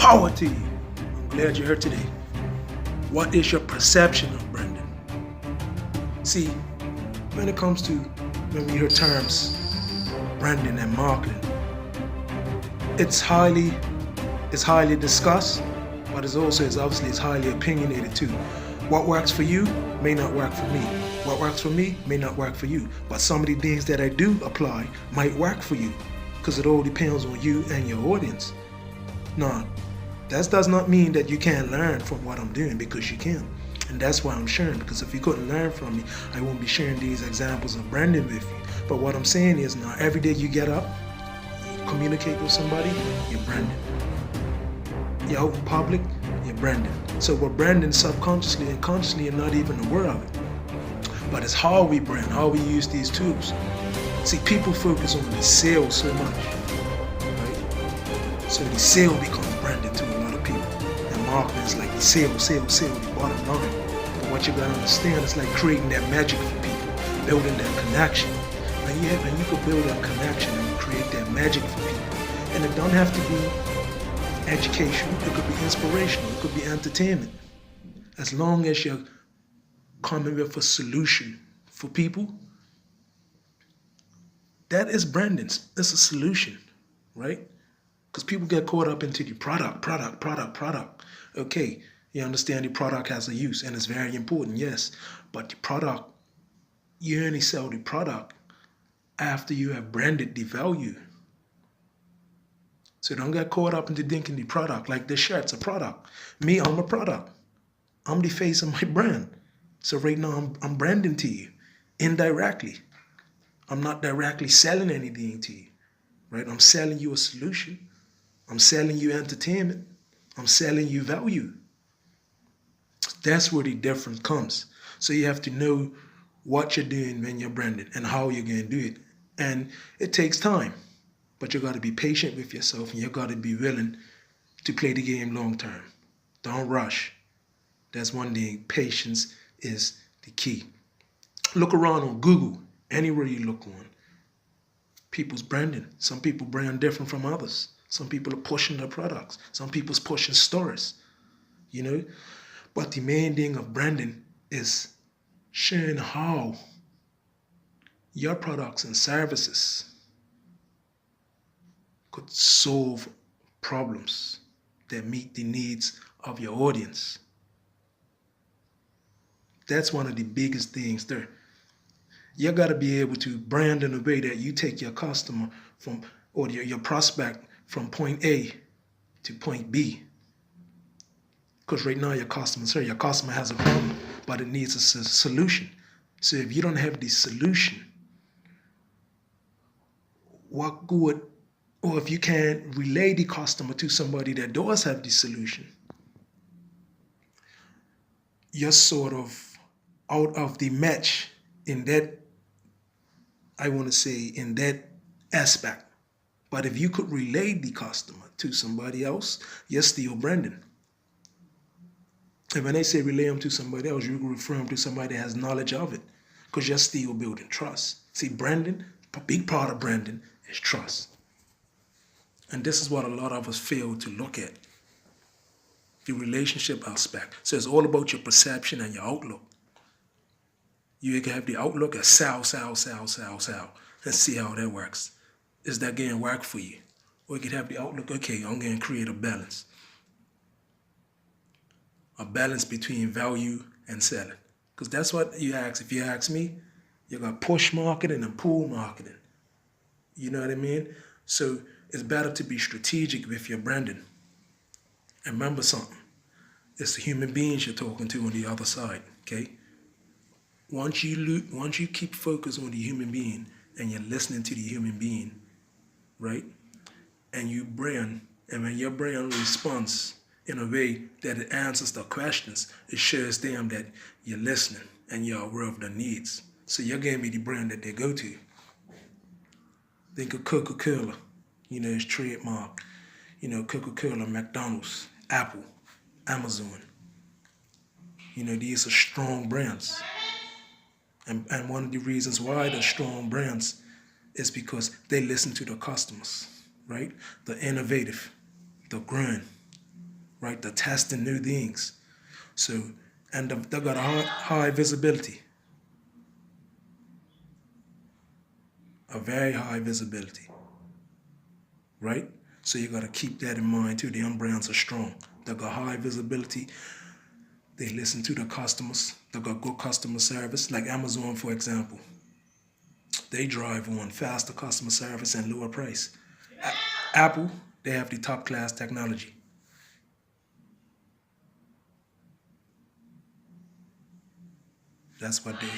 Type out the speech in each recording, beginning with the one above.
Power to you. I'm glad you're here today. What is your perception of branding? See, when it comes to when we hear terms branding and marketing, it's highly discussed, but it's obviously highly opinionated too. What works for you may not work for me. What works for me may not work for you. But some of the things that I do apply might work for you, because it all depends on you and your audience. Now, that does not mean that you can't learn from what I'm doing, because you can. And that's why I'm sharing, because if you couldn't learn from me, I won't be sharing these examples of branding with you. But what I'm saying is, now every day you get up, you communicate with somebody, you're branding. You're out in public, you're branding. So we're branding subconsciously and consciously, you're not even aware of it. But it's how we brand, how we use these tools. See, people focus on the sale so much, right? So the sale becomes branding to a lot of people. And marketing is like the sale, the bottom line. But what you gotta understand is like creating that magic for people, building that connection. And you could build that connection and create that magic for people. And it don't have to be educational, it could be inspirational, it could be entertainment. As long as you're coming with a solution for people, that is branding. It's a solution, right? Because people get caught up into the product. Okay, you understand the product has a use and it's very important, yes. But the product, you only sell the product after you have branded the value. So don't get caught up into thinking the product, like this shirt's a product. Me, I'm a product. I'm the face of my brand. So right now I'm branding to you indirectly. I'm not directly selling anything to you, right? I'm selling you a solution. I'm selling you entertainment. I'm selling you value. That's where the difference comes. So you have to know what you're doing when you're branding and how you're going to do it. And it takes time, but you got to be patient with yourself, and you got to be willing to play the game long term. Don't rush. That's one thing. Patience is the key. Look around on Google, anywhere you look on. People's branding. Some people brand different from others. Some people are pushing their products. Some people's pushing stories, you know. But the main thing of branding is sharing how your products and services could solve problems that meet the needs of your audience. That's one of the biggest things there. You got to be able to brand in a way that you take your customer from, or your prospect from point A to point B. Because right now your customer has a problem, but it needs a solution. So if you don't have the solution, what good, or if you can't relay the customer to somebody that does have the solution, you're sort of out of the match in that, I want to say, in that aspect. But if you could relay the customer to somebody else, you're still branding. And when I say relay them to somebody else, you're referring to somebody that has knowledge of it, because you're still building trust. See, branding, a big part of branding is trust. And this is what a lot of us fail to look at, the relationship aspect. So it's all about your perception and your outlook. You can have the outlook as sell, and see how that works. Is that going to work for you? Or you could have the outlook, okay, I'm going to create a balance. A balance between value and selling. Because that's what you ask. If you ask me, you got push marketing and pull marketing. You know what I mean? So it's better to be strategic with your branding. And remember something. It's the human beings you're talking to on the other side, okay? Once you keep focused on the human being and you're listening to the human being, right? And you brand, and when your brand responds in a way that it answers the questions, it shows them that you're listening and you're aware of their needs. So you're going to be the brand that they go to. Think of Coca-Cola, it's trademark. Coca-Cola, McDonald's, Apple, Amazon. These are strong brands. And one of the reasons why they're strong brands is because they listen to the customers, right? They're innovative, they're growing, right? They're testing new things. So, and they got a high visibility, a very high visibility, right? So you got to keep that in mind too. The brands are strong. They got high visibility. They listen to the customers. They got good customer service. Like Amazon, for example, they drive on faster customer service and lower price. Apple, they have the top class technology. That's what they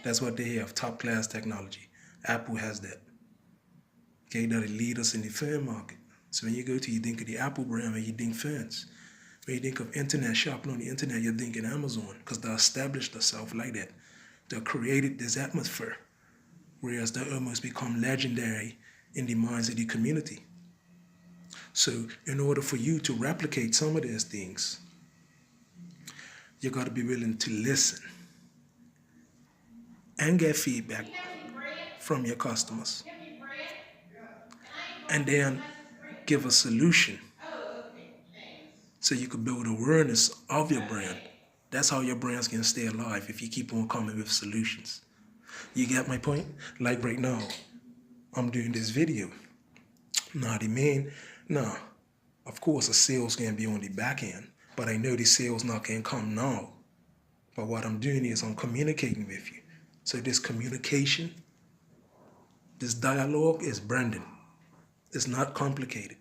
that's what they have, top class technology. Apple has that. Okay, they're the leaders in the phone market. So when you go to, you think of the Apple brand, when you think phones. When you think of internet shopping on the internet, you're thinking Amazon, because they established themselves like that. They created this atmosphere, whereas they almost become legendary in the minds of the community. So in order for you to replicate some of these things, you got to be willing to listen and get feedback from your customers, and then give a solution so you can build awareness of your brand. That's how your brand's gonna stay alive, if you keep on coming with solutions. You get my point? Like right now, I'm doing this video. Now the main, now, of course, the sales can be on the back end, but I know the sales not can come now. But what I'm doing is I'm communicating with you. So this communication, this dialogue is branding. It's not complicated.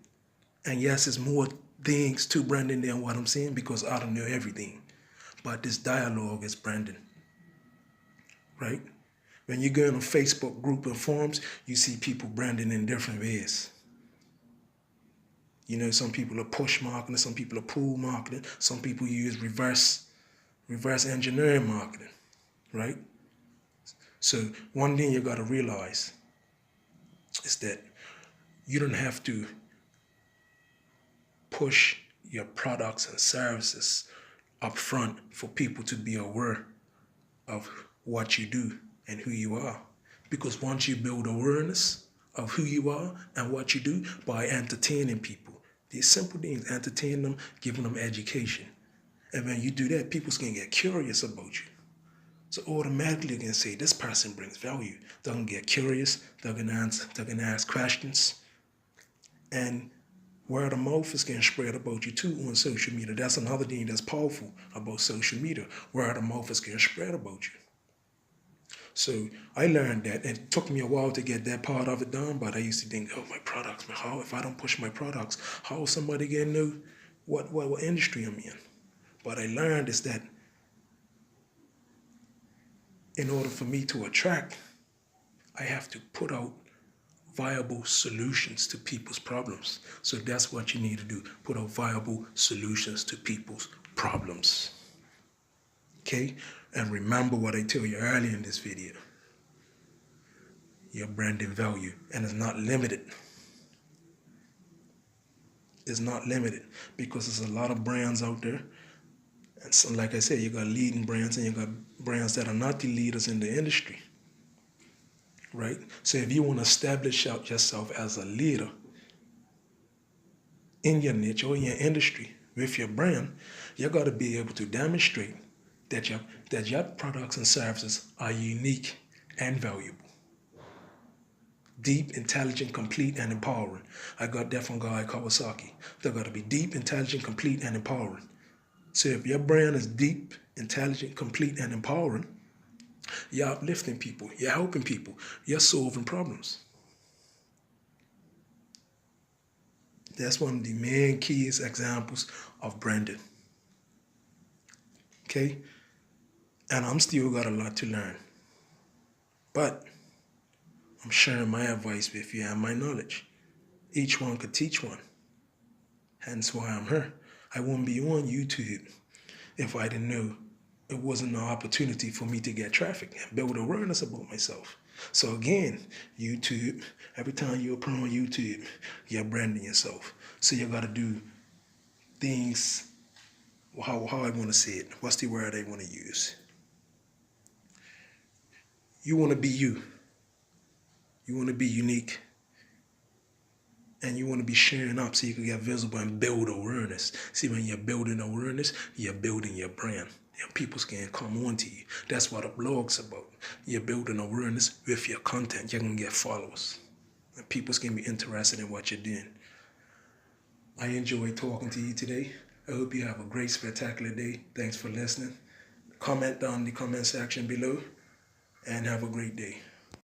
And yes, it's more things to branding than what I'm saying, because I don't know everything. But this dialogue is branding, right? When you go in a Facebook group and forums, you see people branding in different ways. You know, some people are push marketing, some people are pull marketing, some people use reverse engineering marketing, right? So one thing you gotta realize is that you don't have to push your products and services up front for people to be aware of what you do and who you are. Because once you build awareness of who you are and what you do by entertaining people, these simple things, entertain them, giving them education. And when you do that, people's gonna get curious about you. So automatically they're gonna say, this person brings value. They're gonna get curious, they're gonna ask questions. And word of mouth is getting spread about you too on social media. That's another thing that's powerful about social media. Word of mouth is getting spread about you. So I learned that, and it took me a while to get that part of it done, but I used to think, oh, my products, man, how, if I don't push my products, how is somebody gonna know what industry I'm in? But I learned is that in order for me to attract, I have to put out viable solutions to people's problems. So that's what you need to do. Put out viable solutions to people's problems. Okay? And remember what I told you earlier in this video. Your branding value. And it's not limited. It's not limited, because there's a lot of brands out there. And so, like I said, you got leading brands and you got brands that are not the leaders in the industry. Right? So if you want to establish yourself as a leader in your niche or in your industry with your brand, you got to be able to demonstrate that your products and services are unique and valuable. Deep, intelligent, complete, and empowering. I got that from Guy Kawasaki. They're got to be deep, intelligent, complete, and empowering. So if your brand is deep, intelligent, complete, and empowering, you're uplifting people, you're helping people, you're solving problems. That's one of the main keys examples of branding. Okay? And I'm still got a lot to learn. But I'm sharing my advice with you and my knowledge. Each one could teach one. Hence why I'm here. I wouldn't be on YouTube if I didn't know it wasn't an opportunity for me to get traffic and build awareness about myself. So again, YouTube, every time you appear on YouTube, you're branding yourself. So you got to do things, how I want to say it. What's the word I want to use? You want to be you. You want to be unique. And you want to be sharing up so you can get visible and build awareness. See, when you're building awareness, you're building your brand. And people can come on to you. That's what a blog's about. You're building awareness with your content. You're going to get followers. And people can be interested in what you're doing. I enjoyed talking to you today. I hope you have a great, spectacular day. Thanks for listening. Comment down in the comment section below. And have a great day.